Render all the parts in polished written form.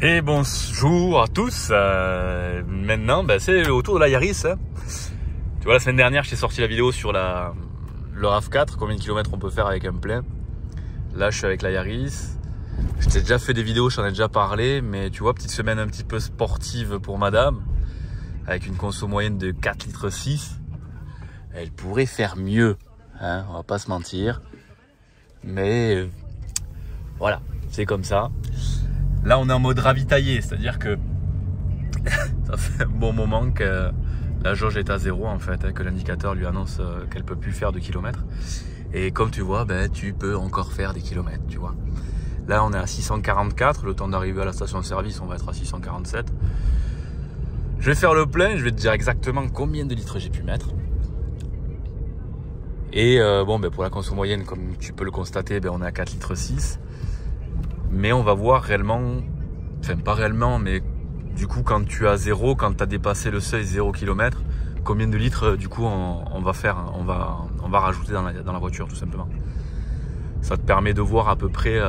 Et bonjour à tous. Maintenant, c'est au tour de la Yaris. Hein. Tu vois, la semaine dernière, je t'ai sorti la vidéo sur le RAV4, combien de kilomètres on peut faire avec un plein. Là, je suis avec la Yaris. Je t'ai déjà fait des vidéos, je t'en ai déjà parlé, mais tu vois, petite semaine un petit peu sportive pour madame, avec une conso moyenne de 4,6 litres. Elle pourrait faire mieux, hein, on va pas se mentir. Mais voilà, c'est comme ça. Là, on est en mode ravitaillé, c'est-à-dire que ça fait un bon moment que la jauge est à 0 en fait, hein, que l'indicateur lui annonce qu'elle peut plus faire de kilomètres. Et comme tu vois, tu peux encore faire des kilomètres, tu vois. Là, on est à 644, le temps d'arriver à la station-service, on va être à 647. Je vais faire le plein, je vais te dire exactement combien de litres j'ai pu mettre. Et pour la conso moyenne, comme tu peux le constater, on est à 4,6 litres. Mais on va voir réellement, enfin pas réellement, mais du coup quand tu as 0, quand tu as dépassé le seuil 0 km, combien de litres du coup on va faire, on va rajouter dans la voiture tout simplement. Ça te permet de voir à peu près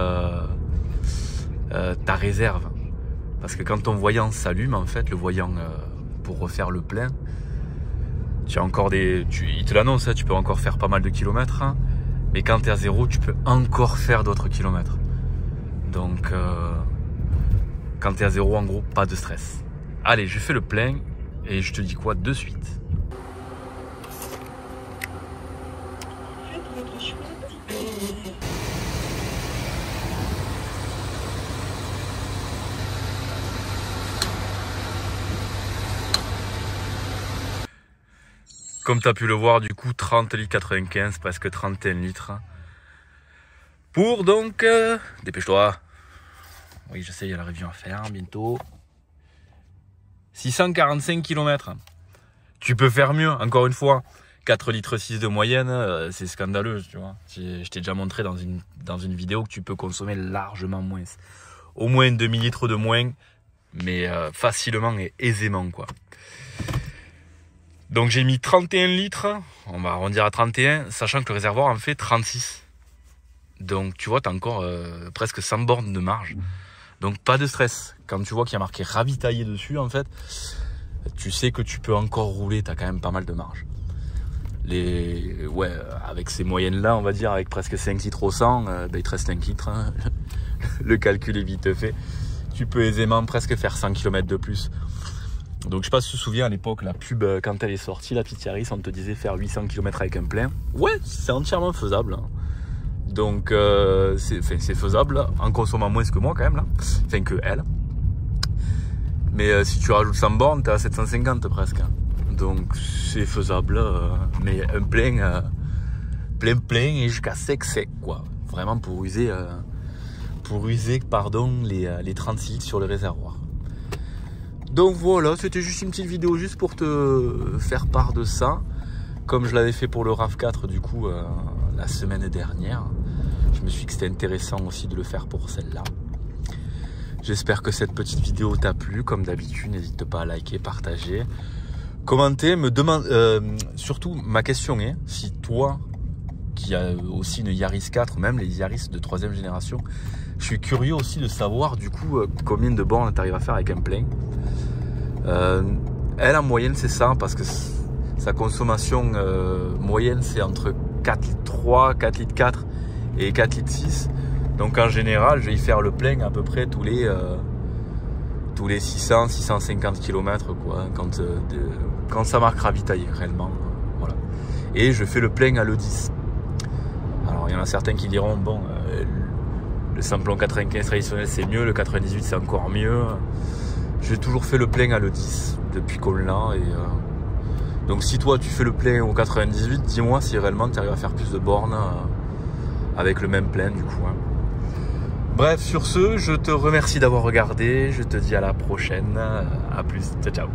ta réserve. Parce que quand ton voyant s'allume, en fait, le voyant pour refaire le plein, tu as encore il te l'annonce, hein, tu peux encore faire pas mal de kilomètres, hein, mais quand tu es à 0, tu peux encore faire d'autres kilomètres. Donc, quand tu es à 0, en gros, pas de stress. Allez, je fais le plein et je te dis quoi de suite. Comme tu as pu le voir, du coup, 30 litres 95, presque 31 litres. Pour donc, dépêche-toi. Oui, je sais, il y a la review à faire bientôt. 645 km. Tu peux faire mieux, encore une fois. 4,6 litres de moyenne, c'est scandaleux, tu vois. Je t'ai déjà montré dans une vidéo que tu peux consommer largement moins. Au moins demi-litre de moins, mais facilement et aisément, quoi. Donc j'ai mis 31 litres, on va arrondir à 31, sachant que le réservoir en fait 36. Donc tu vois, tu as encore presque 100 bornes de marge. Donc pas de stress. Quand tu vois qu'il y a marqué ravitaillé dessus, en fait, tu sais que tu peux encore rouler, tu as quand même pas mal de marge. Avec ces moyennes-là, on va dire, avec presque 5 litres au 100, il te reste 5 litres. Hein. Le calcul est vite fait. Tu peux aisément presque faire 100 km de plus. Donc je sais pas si tu te souviens à l'époque, la pub, quand elle est sortie, la petite Yaris, on te disait faire 800 km avec un plein. Ouais, c'est entièrement faisable. Hein. Donc c'est faisable en consommant moins que moi quand même là, enfin que elle. Mais si tu rajoutes 100 bornes, t'es à 750 presque. Donc c'est faisable, mais un plein, plein et jusqu'à sec quoi. Vraiment pour user les 36 litres sur le réservoir. Donc voilà, c'était juste une petite vidéo juste pour te faire part de ça. Comme je l'avais fait pour le RAV4 du coup la semaine dernière. Je me suis dit que c'était intéressant aussi de le faire pour celle-là. J'espère que cette petite vidéo t'a plu. Comme d'habitude, n'hésite pas à liker, partager, commenter. Surtout, ma question est, si toi, qui as aussi une Yaris 4, même les Yaris de 3e génération, je suis curieux aussi de savoir du coup combien de bornes tu arrives à faire avec un plein. Elle, en moyenne, c'est ça, parce que sa consommation moyenne, c'est entre 4,3 litres, 4 litres 4 et 4 litres 6. Donc en général, je vais y faire le plein à peu près tous les 600-650 km quoi, quand ça marque ravitaillé réellement. Voilà. Et je fais le plein à l'E10. Alors il y en a certains qui diront le samplon 95 traditionnel c'est mieux, le 98 c'est encore mieux. J'ai toujours fait le plein à l'E10 depuis qu'on l'a. Donc si toi tu fais le plein au 98, dis-moi si réellement tu arrives à faire plus de bornes avec le même plein du coup. Hein. Bref, sur ce, je te remercie d'avoir regardé. Je te dis à la prochaine. À plus. Ciao, ciao.